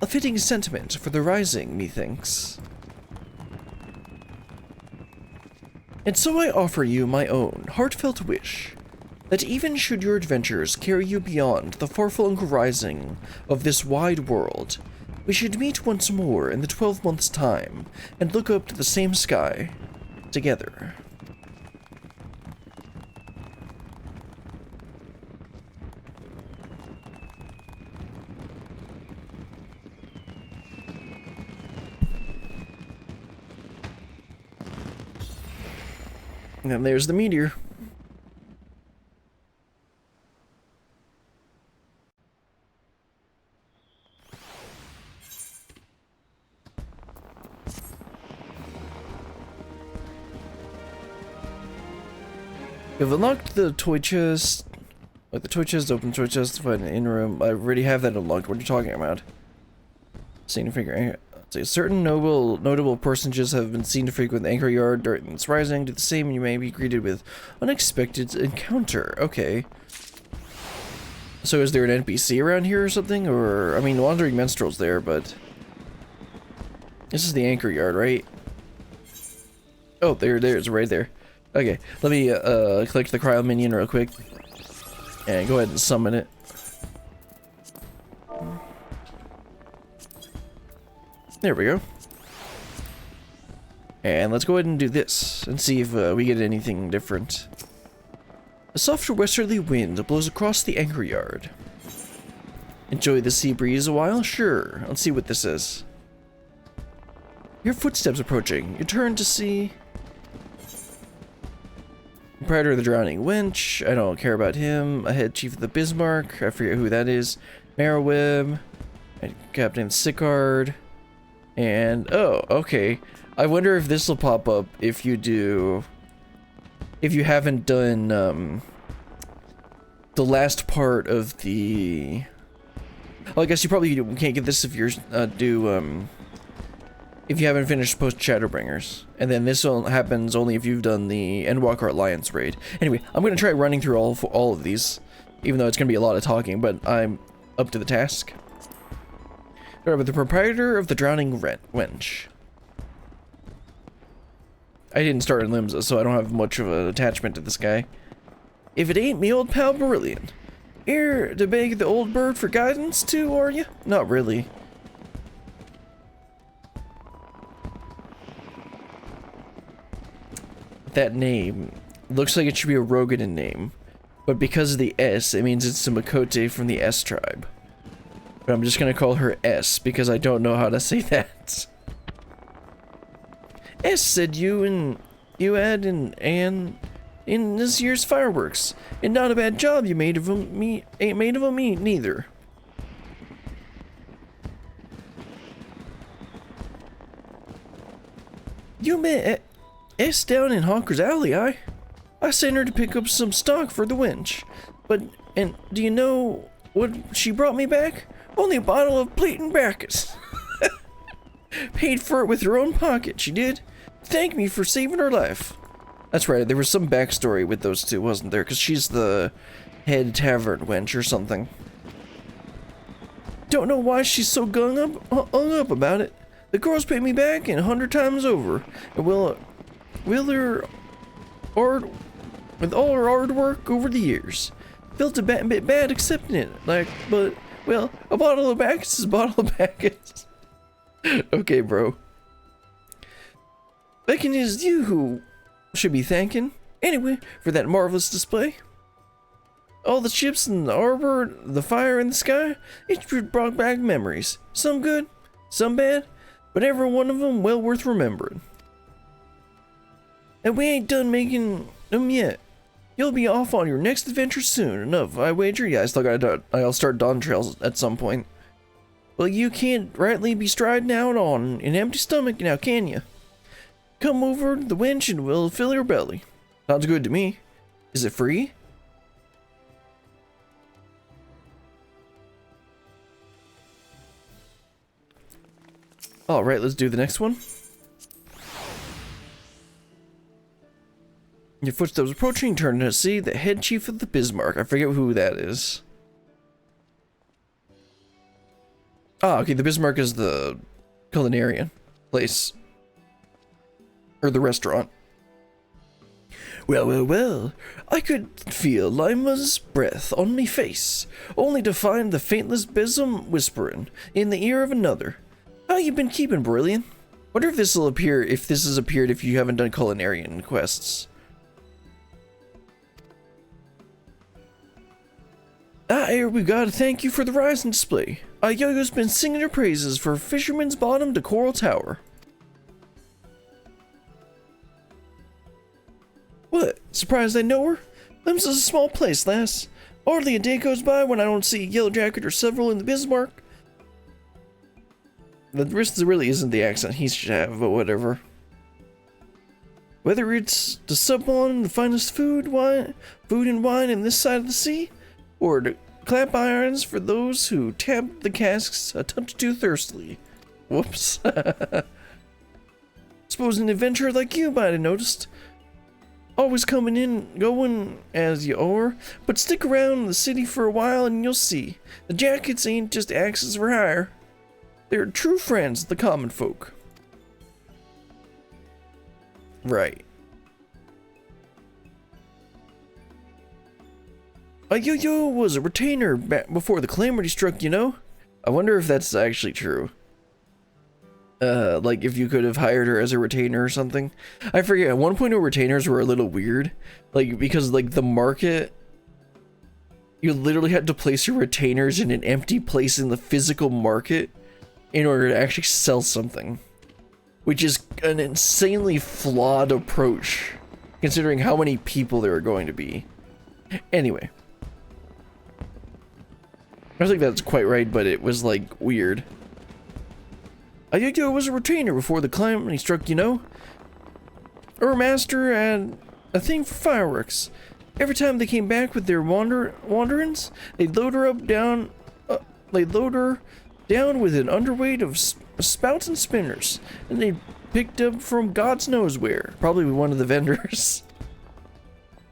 A fitting sentiment for the Rising, methinks. And so I offer you my own heartfelt wish, that even should your adventures carry you beyond the far-flung horizon of this wide world, we should meet once more in the 12 months' time, and look up to the same sky, together. And there's the meteor. You've unlocked the toy chest. Like the toy chest, open toy chest to find an in-room. I already have that unlocked. What are you talking about? Seen to figure. Say certain notable personages have been seen to frequent the anchor yard during its rising. Do the same, and you may be greeted with unexpected encounter. Okay. So is there an NPC around here or something? Or I mean, wandering minstrel's there, but this is the anchor yard, right? Oh, there's right there. Okay, let me click the cryo minion real quick and go ahead and summon it. There we go. And let's go ahead and do this and see if we get anything different. A soft westerly wind blows across the anchor yard. Enjoy the sea breeze a while? Sure. Let's see what this is. Your footsteps approaching. You turn to see Proprietor of the Drowning Wench. I don't care about him. A head chief of the Bismarck. I forget who that is. Marrowweb. And Captain Sickard. And, oh, okay. I wonder if this will pop up if you do... If you haven't done, the last part of the... Well, I guess you probably can't get this if you're, if you haven't finished post-Shadowbringers. And then this happens only if you've done the Endwalker Alliance raid. Anyway, I'm going to try running through all of these, even though it's going to be a lot of talking, but I'm up to the task. Alright, but the Proprietor of the Drowning Wench. I didn't start in Limsa, so I don't have much of an attachment to this guy. If it ain't me old pal Brilliant. Here to beg the old bird for guidance too, are you? Not really. That name looks like it should be a Rogadan name, but because of the S, it means it's a Makote from the S tribe. But I'm just gonna call her S because I don't know how to say that. S said you had an in this year's fireworks, and not a bad job you made of them. Ain't made of them neither. You met S down in Honker's Alley, I sent her to pick up some stock for the winch, and do you know what she brought me back? Only a bottle of Blatant Bacchus. Paid for it with her own pocket, she did. Thank me for saving her life. That's right, there was some backstory with those two, wasn't there? Because she's the head tavern wench or something. Don't know why she's so hung up about it. The girls paid me back and 100 times over. And with all her hard work over the years. Felt a bit bad accepting it, but, well, a bottle of Bacchus is a bottle of Bacchus. Okay, bro. Reckon it is you who should be thanking, anyway, for that marvelous display. All the ships in the harbor, the fire in the sky, each brought back memories. Some good, some bad, but every one of them well worth remembering. And we ain't done making them yet. You'll be off on your next adventure soon enough, I wager. Yeah, I'll start Dawn Trails at some point. Well, you can't rightly be striding out on an empty stomach now, can you? Come over the winch and we'll fill your belly. Sounds good to me. Is it free? Alright, let's do the next one. Your footsteps approaching, turn to see the head chief of the Bismarck. I forget who that is. Ah, okay, the Bismarck is the culinarian place. Or the restaurant. Well, I could feel Lima's breath on me face, only to find the faintless bosom whispering in the ear of another. How you been keeping, Brilliant? Wonder if this will appear, if this has appeared if you haven't done culinarian quests. Here we gotta thank you for the Rising display. Yo-Yo's been singing her praises for Fisherman's Bottom to Coral Tower. surprised I know her? Lim's is a small place, lass. Hardly a day goes by when I don't see a yellow jacket or several in the Bismarck. This really isn't the accent he should have, but whatever. Whether it's to sup on the finest food and wine in this side of the sea, or to clamp irons for those who tap the casks a touch too thirstily. Whoops. Suppose an adventurer like you might have noticed. Always coming in, going as you are, but stick around the city for a while and you'll see. The jackets ain't just axes for hire. They're true friends of the common folk. Right. A yo-yo was a retainer back before the calamity struck, you know? I wonder if that's actually true. Like if you could have hired her as a retainer or something. I forget, at one point retainers were a little weird. Like, because like the market, you literally had to place your retainers in an empty place in the physical market in order to actually sell something. Which is an insanely flawed approach, considering how many people there are going to be. Anyway. I don't think that's quite right, but it was like weird. A yo-yo was a retainer before the calamity struck, you know? Her master had a thing for fireworks. Every time they came back with their wanderings, they'd load her down with an underweight of spouts and spinners, and they picked up from God's knows where, probably one of the vendors.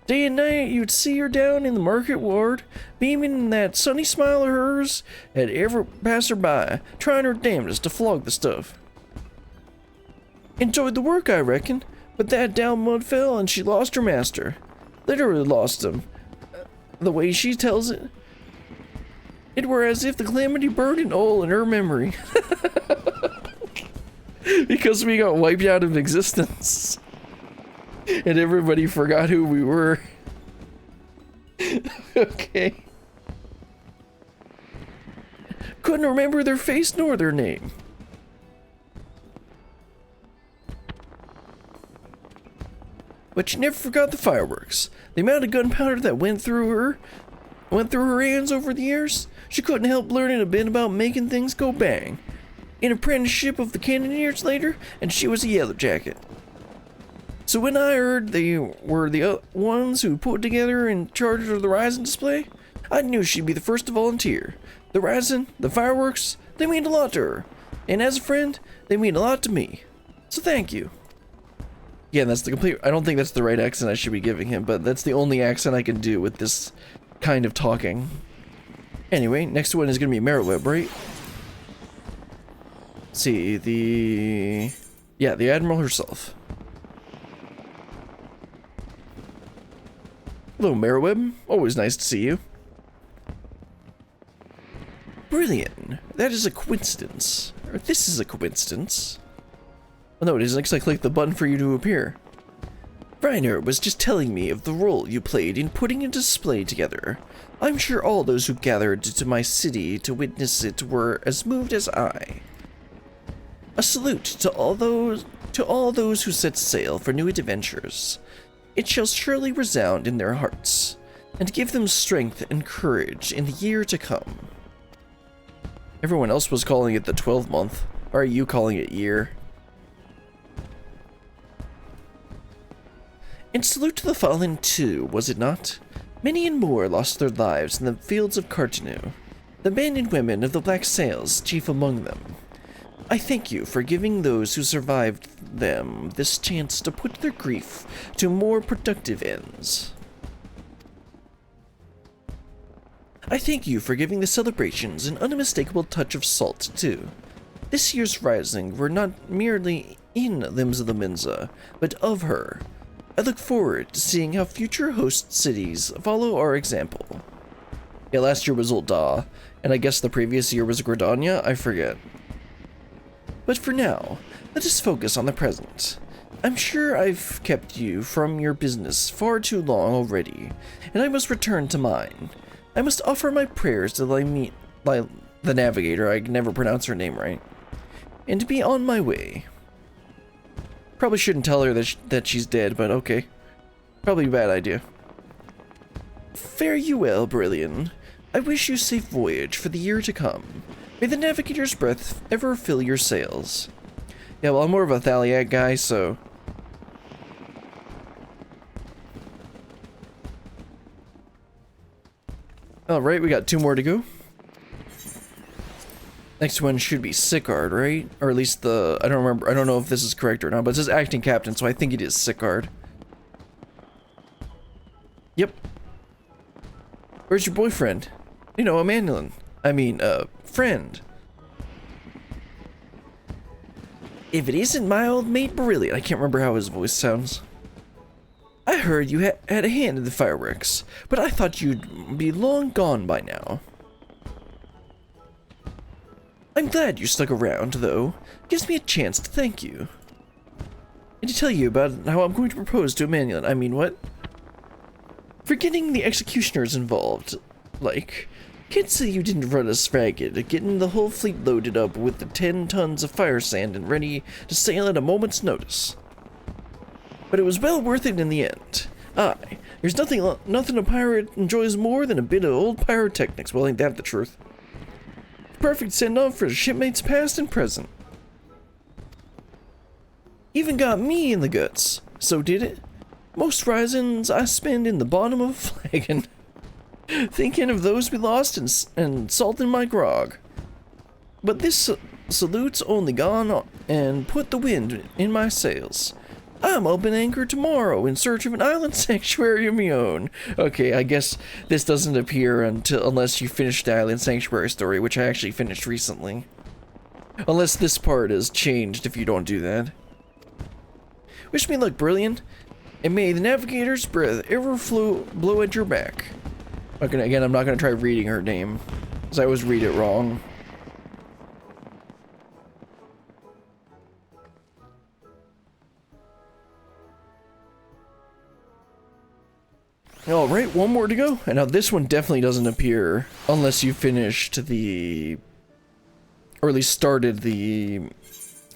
Day and night, you'd see her down in the market ward, beaming in that sunny smile of hers at every passerby, trying her damnedest to flog the stuff. Enjoyed the work, I reckon, but that down mud fell and she lost her master. Literally lost him. The way she tells it, it were as if the calamity burned an hole in her memory. Because we got wiped out of existence. And everybody forgot who we were. Okay. Couldn't remember their face nor their name. But she never forgot the fireworks. The amount of gunpowder that went through her hands over the years. She couldn't help learning a bit about making things go bang. An apprenticeship of the cannoneers later, and she was a yellow jacket. So when I heard they were the ones who put together in charge of the Rising display, I knew she'd be the first to volunteer. The Rising, the fireworks, they mean a lot to her. And as a friend, they mean a lot to me. So thank you. Yeah, that's the complete... I don't think that's the right accent I should be giving him, but that's the only accent I can do with this kind of talking. Anyway, next one is going to be Merriweb, right? Let's see, the Admiral herself. Hello, Merriweb. Always nice to see you. Brilliant. That is a coincidence. Or this is a coincidence. Oh, no, it isn't, because I clicked the button for you to appear. Reiner was just telling me of the role you played in putting a display together. I'm sure all those who gathered to my city to witness it were as moved as I. A salute to all those who set sail for new adventures. It shall surely resound in their hearts, and give them strength and courage in the year to come. Everyone else was calling it the 12th month. Or are you calling it year? And salute to the fallen too, was it not? Many and more lost their lives in the fields of Cartanu, the men and women of the Black Sails chief among them. I thank you for giving those who survived them this chance to put their grief to more productive ends. I thank you for giving the celebrations an unmistakable touch of salt, too. This year's Rising were not merely in Limbs of the Mensa, but of her. I look forward to seeing how future host cities follow our example. Yeah, last year was Ul'dah, and I guess the previous year was Gridania, I forget. But for now, let us focus on the present. I'm sure I've kept you from your business far too long already, and I must return to mine. I must offer my prayers to the Navigator, I can never pronounce her name right, and be on my way. Probably shouldn't tell her that she's dead, but okay. Probably a bad idea. Fare you well, Brilliant. I wish you safe voyage for the year to come. May the navigator's breath ever fill your sails. Yeah, well, I'm more of a Thaliac guy, so... Alright, we got 2 more to go. Next one should be Sicard, right? Or at least the... I don't remember. I don't know if this is correct or not, but it says acting captain, so I think it is Sicard. Yep. Where's your boyfriend? You know, Emmanuel. I mean, friend. If it isn't my old mate Brilliant. I can't remember how his voice sounds. I heard you had a hand in the fireworks, but I thought you'd be long gone by now. I'm glad you stuck around, though. Gives me a chance to thank you. And to tell you about how I'm going to propose to Emmanuel. I mean, what? For getting the executioners involved. Like, can't say you didn't run us ragged, getting the whole fleet loaded up with the 10 tons of fire sand and ready to sail at a moment's notice. But it was well worth it in the end. Aye, there's nothing a pirate enjoys more than a bit of old pyrotechnics. Well, ain't that the truth? Perfect send-off for shipmates past and present. Even got me in the guts. So did it. Most risings I spend in the bottom of a flagon. Thinking of those we lost and salting my grog. But this salute's only gone and put the wind in my sails. I'm open anchor tomorrow in search of an island sanctuary of my own. Okay, I guess this doesn't appear unless you finish the island sanctuary story, which I actually finished recently. Unless this part is changed if you don't do that. Wish me luck, Brilliant, and may the navigator's breath ever blow at your back. Okay, again, I'm not going to try reading her name, because I always read it wrong. Alright, 1 more to go. And now this one definitely doesn't appear unless you finished the... or at least started the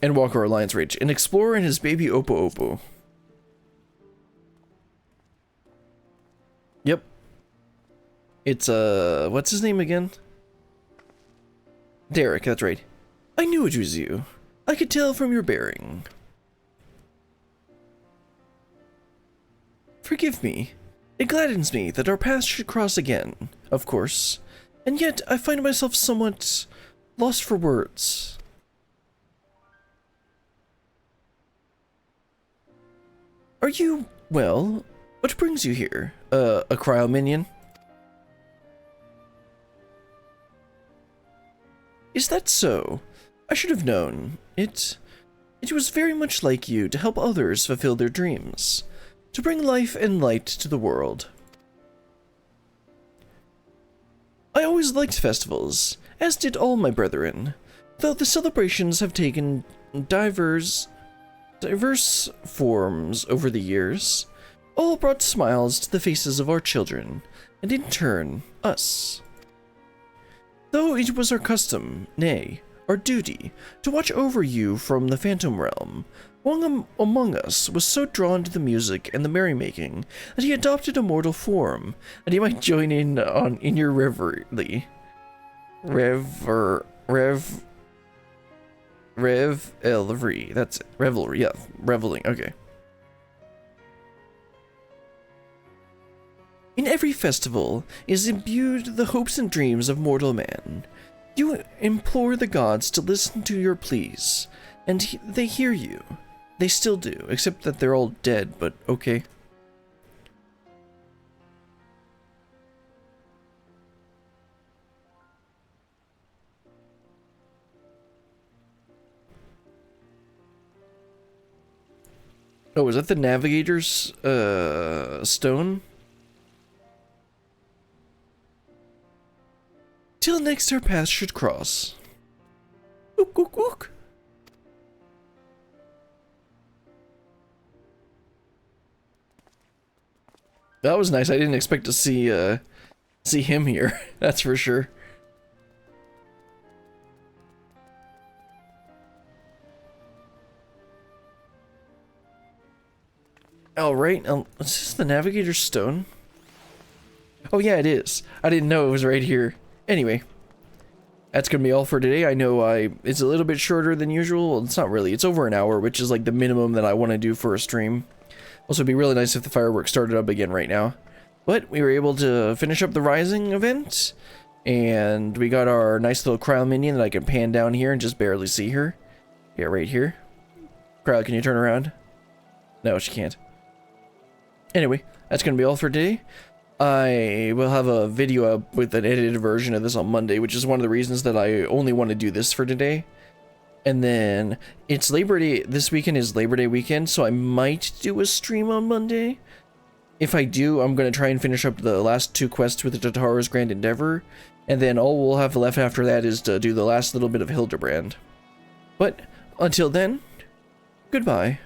Endwalker Alliance Rage. An explorer and his baby Oppo Oppo. Yep. It's, what's his name again? Derek, that's right. I knew it was you. I could tell from your bearing. Forgive me. It gladdens me that our paths should cross again, of course, and yet I find myself somewhat lost for words. Are you, well, what brings you here? A cryo minion? Is that so? I should have known. It was very much like you to help others fulfill their dreams. To bring life and light to the world. I always liked festivals, as did all my brethren, though the celebrations have taken diverse forms over the years. All brought smiles to the faces of our children, and in turn, us. Though it was our custom, nay, our duty, to watch over you from the Phantom Realm, one among us was so drawn to the music and the merrymaking that he adopted a mortal form, and he might join in your revelry. Revelry. That's it. Revelry, yeah. Reveling, okay. In every festival is imbued the hopes and dreams of mortal man. You implore the gods to listen to your pleas, and they hear you. They still do, except that they're all dead, but okay. Oh, is that the Navigator's, stone? Till next our paths should cross. Ook, ook, ook. That was nice. I didn't expect to see him here. That's for sure. Alright, is this the Navigator's Stone? Oh yeah, it is. I didn't know it was right here. Anyway, that's gonna be all for today. I know it's a little bit shorter than usual. Well, it's not really. It's over an hour, which is like the minimum that I want to do for a stream. Also, it'd be really nice if the fireworks started up again right now. But we were able to finish up the Rising event, and we got our nice little Cryo minion that I can pan down here and just barely see her. Yeah, right here. Cryo, can you turn around? No, she can't. Anyway, that's gonna be all for today. I will have a video up with an edited version of this on Monday, which is one of the reasons that I only want to do this for today. And then it's Labor Day. This weekend is Labor Day weekend, so I might do a stream on Monday. If I do, I'm going to try and finish up the last 2 quests with the Tataro's Grand Endeavor. And then all we'll have left after that is to do the last little bit of Hildebrand. But until then, goodbye.